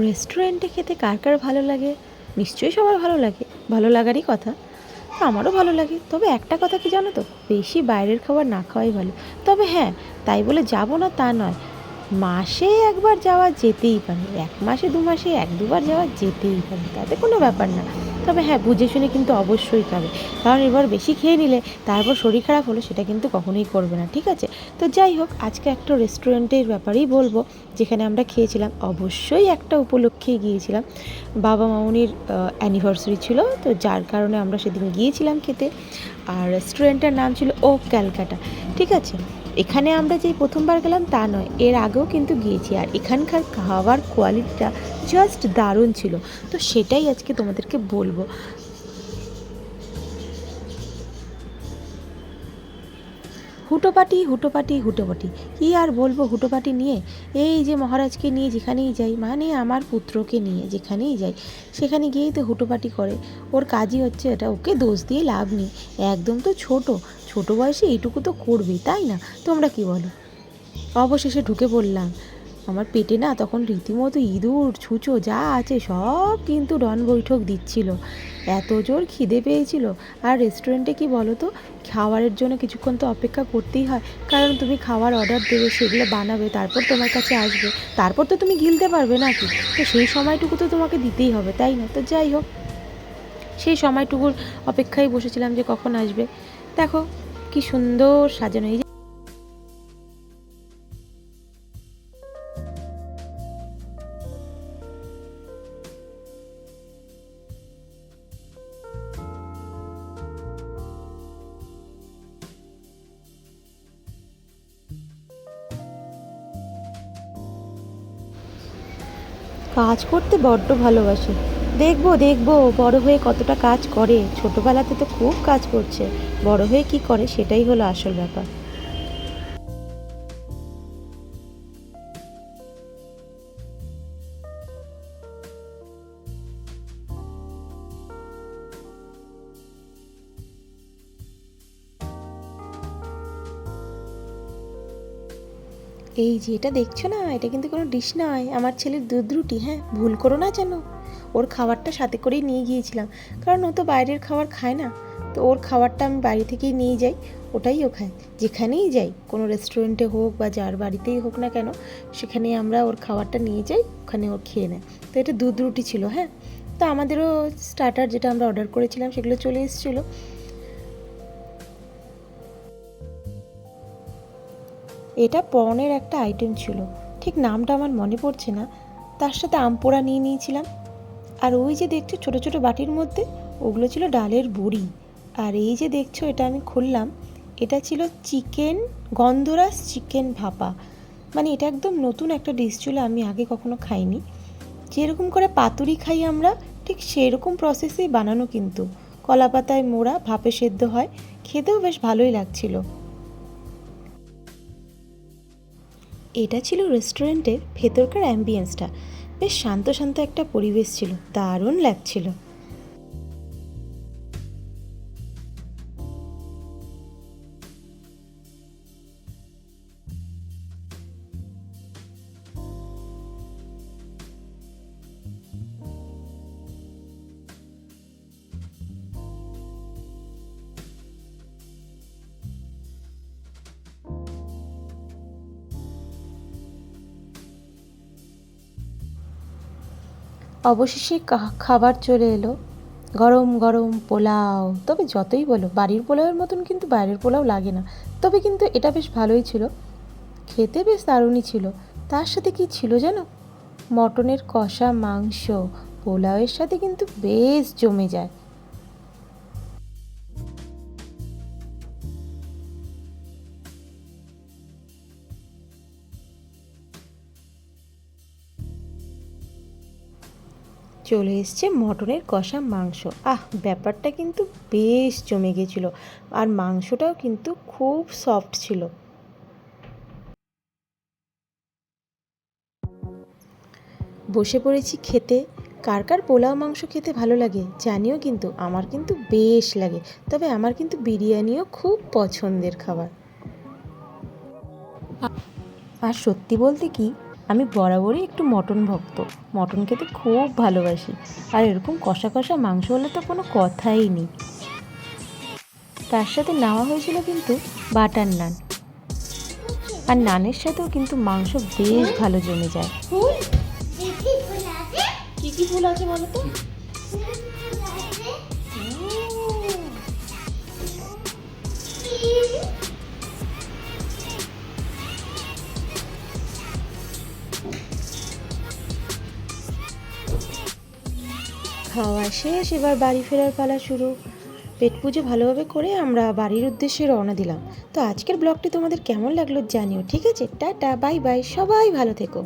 রেস্টুরেন্টে খেতে কার কার ভালো লাগে? নিশ্চয়ই সবার ভালো লাগে, ভালো লাগারই কথা। তো আমারও ভালো লাগে, তবে একটা কথা কি জানো তো, বেশি বাইরের খাবার না খাওয়াই ভালো। তবে হ্যাঁ, তাই বলে যাব না তা নয়, মাসে একবার যাওয়া যেতেই পারে, 1 মাসে 2 মাসে 1-2বার যাওয়া যেতেই পারে, তাতে কোনো ব্যাপার না। তবে হ্যাঁ, বুঝে শুনে কিন্তু অবশ্যই খাবে, কারণ এবার বেশি খেয়ে নিলে তারপর শরীর খারাপ হলো সেটা কিন্তু কখনোই করবে না, ঠিক আছে? তো যাই হোক, আজকে একটা রেস্টুরেন্টের ব্যাপারেই বলবো, যেখানে আমরা খেয়েছিলাম। অবশ্যই একটা উপলক্ষেই গিয়েছিলাম, বাবা মামুনির অ্যানিভার্সারি ছিল, তো যার কারণে আমরা সেদিন গিয়েছিলাম খেতে। আর রেস্টুরেন্টের নাম ছিল ও ক্যালকাটা, ঠিক আছে? এখানে আমরা যেই প্রথমবার গেলাম তা নয়, এর আগেও কিন্তু গিয়েছি, আর এখানকার খাওয়ার কোয়ালিটিটা জাস্ট দারুণ ছিল। তো সেটাই আজকে তোমাদেরকে বলবো। হুটোপাটি হুটোপাটি হুটোপাটি, কী আর বলবো হুটোপাটি নিয়ে। এই যে মহারাজকে নিয়ে যেখানেই যাই, মানে আমার পুত্রকে নিয়ে যেখানেই যাই, সেখানে গিয়েই তো হুটোপাটি করে। ওর কাজই হচ্ছে এটা, ওকে দোষ দিয়ে লাভ নেই। একদম তো ছোট, ছোট বয়সে এইটুকু তো করবেই, তাই না? তোমরা কি বলো? অবশেষে ঢুকে পড়লাম। আমার পেটে না তখন রীতিমতো ইঁদুর ছুঁচো যা আছে সব কিন্তু ডন বৈঠক দিচ্ছিল, এত জোর খিদে পেয়েছিল। আর রেস্টুরেন্টে কি বলো তো, খাবারের জন্য কিছুক্ষণ তো অপেক্ষা করতেই হয়, কারণ তুমি খাবার অর্ডার দেবে, সেগুলো বানাবে, তারপর তোমার কাছে আসবে, তারপর তো তুমি গিলতে পারবে নাকি? তো সেই সময়টুকু তো তোমাকে দিতেই হবে, তাই না? তো যাই হোক, সেই সময়টুকুর অপেক্ষায় বসেছিলাম যে কখন আসবে। দেখো কি সুন্দর সাজানো, এই কাজ করতে বড্ড ভালোবাসে। দেখবো দেখবো বড় হয়ে কতটা কাজ করে, ছোটবেলাতে তো খুব কাজ করছে, বড় হয়ে কি করে সেটাই হলো আসল ব্যাপার। এই যে এটা দেখছো না, এটা কিন্তু কোনো ডিশ নয়, আমার ছেলের দুধ রুটি। হ্যাঁ, ভুল করো না যেন। ওর খাবারটা সাথে করেই নিয়ে গিয়েছিলাম, কারণ ও তো বাইরের খাবার খায় না। তো ওর খাবারটা আমি বাইরে থেকেই নিয়ে যাই, ওটাই ও খায়। যেখানেই যাই, কোনো রেস্টুরেন্টে হোক বা যার বাড়িতেই হোক না কেন, সেখানে আমরা ওর খাবারটা নিয়ে যাই, ওখানে ও খেয়ে নেয়। তো এটা দুধ রুটি ছিল, হ্যাঁ। তো আমাদেরও স্টার্টার যেটা আমরা অর্ডার করেছিলাম সেগুলো চলে এসেছিলো। এটা পর্নের একটা আইটেম ছিল, ঠিক নামটা আমার মনে পড়ছে না। তার সাথে আম পোড়া নিয়ে নিয়েছিলাম। আর ওই যে দেখছো ছোটো ছোটো বাটির মধ্যে, ওগুলো ছিল ডালের বড়ি। আর এই যে দেখছো এটা আমি খুললাম, এটা ছিল চিকেন, গন্ধরাস চিকেন ভাপা। মানে এটা একদম নতুন একটা ডিশ ছিল, আমি আগে কখনো খাইনি। যেরকম করে পাতুরি খাই আমরা, ঠিক সেরকম প্রসেসেই বানানো কিন্তু। কলা পাতায় মোড়া, ভাপে সেদ্ধ হয়, খেতেও বেশ ভালোই লাগছিল। এটা ছিল রেস্টুরেন্টের ভেতরকার অ্যাম্বিয়েন্সটা, বেশ শান্ত শান্ত একটা পরিবেশ ছিল, দারুণ লাগছিল। অবশেষে খাবার চলে এলো, গরম গরম পোলাও। তবে যতই বলো বাড়ির পোলাওয়ের মতন কিন্তু বাইরের পোলাও লাগে না, তবে কিন্তু এটা বেশ ভালোই ছিল, খেতে বেশ দারুণই ছিল। তার সাথে কি ছিল জানো, মটনের কষা মাংস, পোলাওয়ের সাথে কিন্তু বেশ জমে যায়। চলে এসছে মটনের কষা মাংস। ব্যাপারটা কিন্তু বেশ জমে গেছিলো, আর মাংসটাও কিন্তু খুব সফট ছিল। বসে পড়েছি খেতে। কার কার পোলাও মাংস খেতে ভালো লাগে জানিও, কিন্তু আমার কিন্তু বেশ লাগে। তবে আমার কিন্তু বিরিয়ানিও খুব পছন্দের খাবার। আর সত্যি বলতে কি, আমি বরাবরই একটু মটন ভক্ত, মটন খেতে খুব ভালোবাসি। আর এরকম কষা কষা মাংস হলে তো কোনো কথাই নেই। তার সাথে নেওয়া হয়েছিল কিন্তু বাটার নান, আর নানের সাথেও কিন্তু মাংস বেশ ভালো জমে যায়। কি কি ফুল আছে বলো তো? খাওয়া শেষ, এবার বাড়ি ফেরার পালা শুরু। পেট পুজো ভালোভাবে করে আমরা বাড়ির উদ্দেশ্যে রওনা দিলাম। তো আজকের ব্লগটি তোমাদের কেমন লাগলো জানিও, ঠিক আছে? টাটা, বাই বাই, সবাই ভালো থেকো।